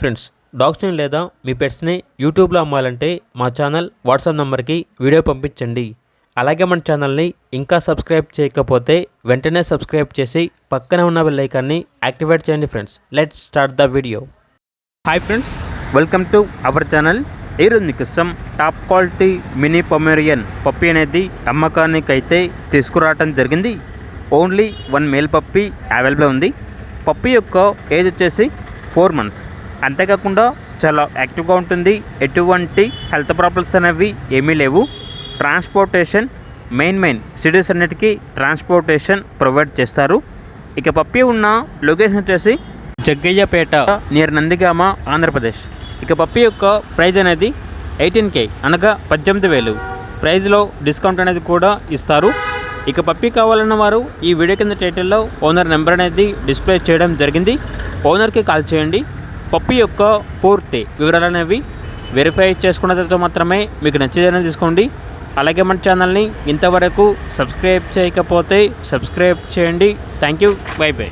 Friends, డాగ్స్ని లేదా మీ పెట్స్ని యూట్యూబ్లో అమ్మాలంటే మా ఛానల్ వాట్సాప్ నెంబర్కి వీడియో పంపించండి. అలాగే మన ఛానల్ని ఇంకా సబ్స్క్రైబ్ చేయకపోతే వెంటనే సబ్స్క్రైబ్ చేసి పక్కనే ఉన్న బెల్ ఐకాన్ని యాక్టివేట్ చేయండి. Friends, let's start the video. Hi friends, welcome to our channel. ఈరోజు మీకోసం top quality mini Pomeranian puppy అనేది అమ్మకానికి అయితే తీసుకురావడం జరిగింది. ఓన్లీ 1 మేల్ పప్పీ అవైలబుల్ ఉంది. పప్పీ యొక్క ఏజ్ వచ్చేసి 4 months. అంతేకాకుండా చాలా యాక్టివ్గా ఉంటుంది. ఎటువంటి హెల్త్ ప్రాబ్లమ్స్ అనేవి ఏమీ లేవు. ట్రాన్స్పోర్టేషన్ మెయిన్ సిటీస్ అన్నిటికీ ట్రాన్స్పోర్టేషన్ ప్రొవైడ్ చేస్తారు. ఇక పప్పీ ఉన్న లొకేషన్ వచ్చేసి జగ్గయ్యపేట నియర్ నందిగామ, ఆంధ్రప్రదేశ్. ఇక పప్పీ యొక్క ప్రైజ్ అనేది 18K అనగా 18,000. ప్రైజ్లో డిస్కౌంట్ అనేది కూడా ఇస్తారు. ఇక పప్పీ కావాలన్న వారు ఈ వీడియో కింద టైటిల్లో ఓనర్ నెంబర్ అనేది డిస్ప్లే చేయడం జరిగింది. ఓనర్కి కాల్ చేయండి. పప్పీ యొక్క పూర్తి వివరాలు అనేవి వెరిఫై చేసుకున్న తర్వాత మాత్రమే మీకు నచ్చేదైనా తీసుకోండి. అలాగే మన ఛానల్ని ఇంతవరకు సబ్స్క్రైబ్ చేయకపోతే సబ్స్క్రైబ్ చేయండి. Thank you. By by.